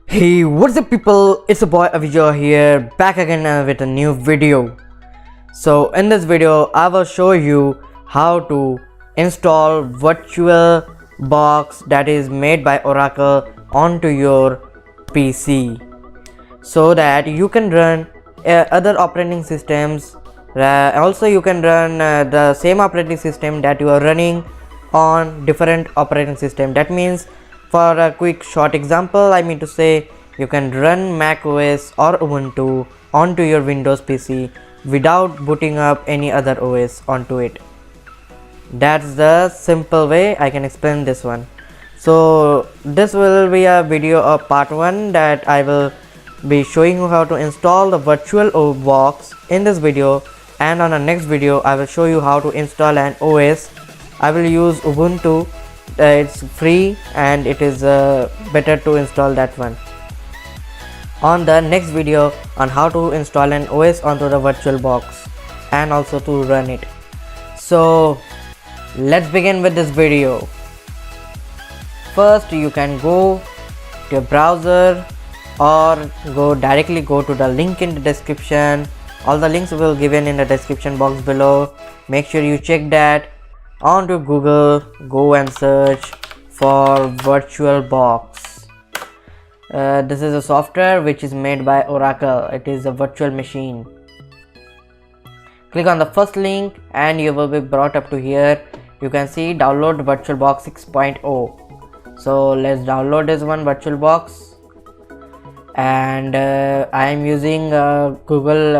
Hey, what's up people, it's a boy Avijay here, back again with a new video. So in this video I will show you how to install Virtualbox that is made by Oracle onto your PC so that you can run other operating systems. Also you can run the same operating system that you are running on different operating system. That means, for a quick short example, I mean to say you can run Mac OS or Ubuntu onto your Windows PC without booting up any other OS onto it. That's the simple way I can explain this one. So this will be a video of part 1 that I will be showing you how to install the Virtualbox in this video, and on the next video I will show you how to install an OS. I will use Ubuntu. It's free and it is better to install that one. On the next video on how to install an OS onto the Virtualbox and also to run it. So let's begin with this video. First you can go to your browser or directly go to the link in the description. All the links will be given in the description box below. Make sure you check that. On to Google, go and search for Virtualbox. This is a software which is made by Oracle. It is a virtual machine. Click on the first link and you will be brought up to here. You can see download Virtualbox 6.0. So let's download this one, Virtualbox. And I am using Google,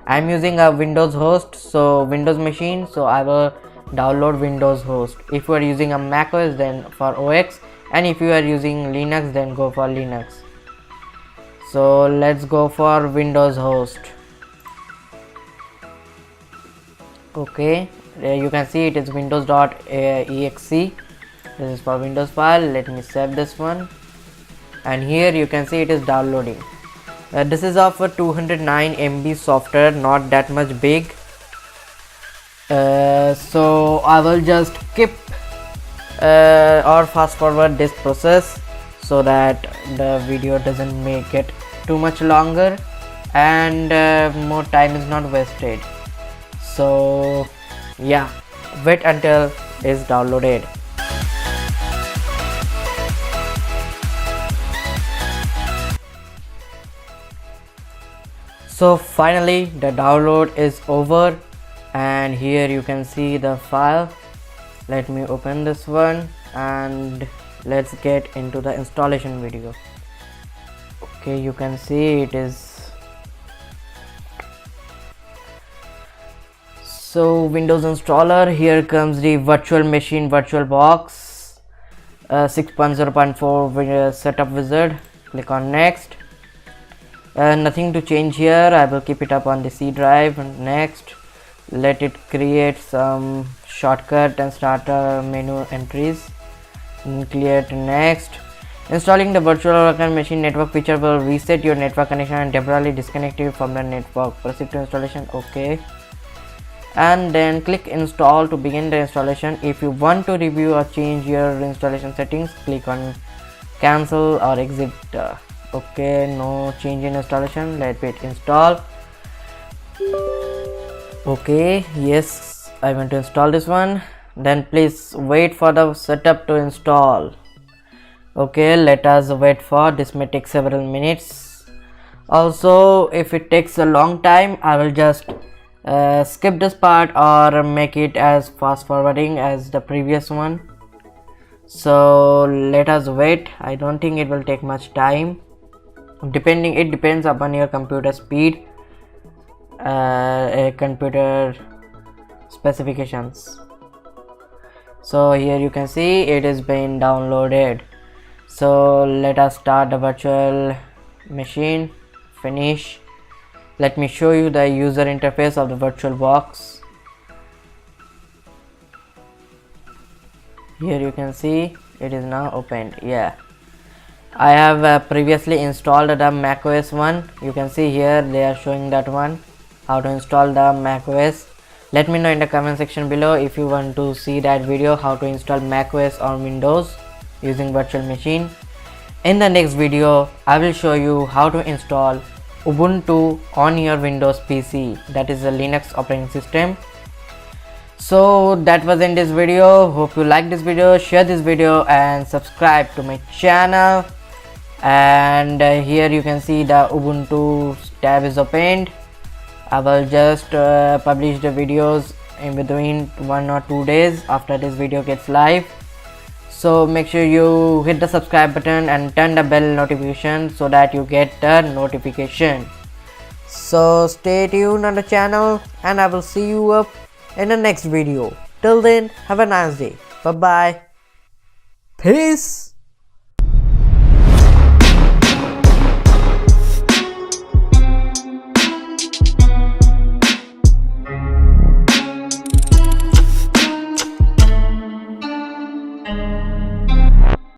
I'm using a Windows host, so Windows machine, so I will download Windows host. If you are using a Mac OS, then for OX, and if you are using Linux, then go for Linux. So let's go for Windows host. Okay, you can see it is windows.exe. This is for Windows file. Let me save this one, and here you can see it is downloading. This is of a 209 MB software, not that much big. So I will just skip or fast forward this process so that the video doesn't make it too much longer and more time is not wasted. So yeah, wait until it is downloaded. So finally the download is over, and here you can see the file. Let me open this one and let's get into the installation video. Okay, you can see it is. So Windows installer, here comes the virtual machine Virtualbox 6.0.4 setup wizard. Click on next. Nothing to change here. I will keep it up on the C drive. Next, let it create some shortcut and starter menu entries. Clear to next. Installing the virtual worker machine network feature will reset your network connection and temporarily disconnect you from the network. Proceed to installation. Okay, and then click install to begin the installation. If you want to review or change your installation settings, click on cancel or exit. Okay, no change in installation. Let it install. Okay, yes, I want to install this one. Then please wait for the setup to install. Okay, let us wait for this. May take several minutes. Also, if it takes a long time, I will just skip this part or make it as fast forwarding as the previous one. So let us wait. I don't think it will take much time. It depends upon your computer speed, computer specifications. So here you can see it is being downloaded. So let us start the virtual machine. Finish. Let me show you the user interface of the Virtualbox. Here you can see it is now opened. Yeah, I have previously installed the macOS one. You can see here they are showing that one, how to install the macOS Let me know in the comment section below if you want to see that video, how to install macOS or Windows using virtual machine. In the next video, I will show you how to install Ubuntu on your Windows PC, that is a Linux operating system. So that was in this video. Hope you like this video, share this video and subscribe to my channel. And here you can see the Ubuntu tab is opened. I will just publish the videos in between 1 or 2 days after this video gets live. So make sure you hit the subscribe button and turn the bell notification so that you get the notification. So stay tuned on the channel and I will see you up in the next video. Till then, have a nice day. Bye bye. Peace.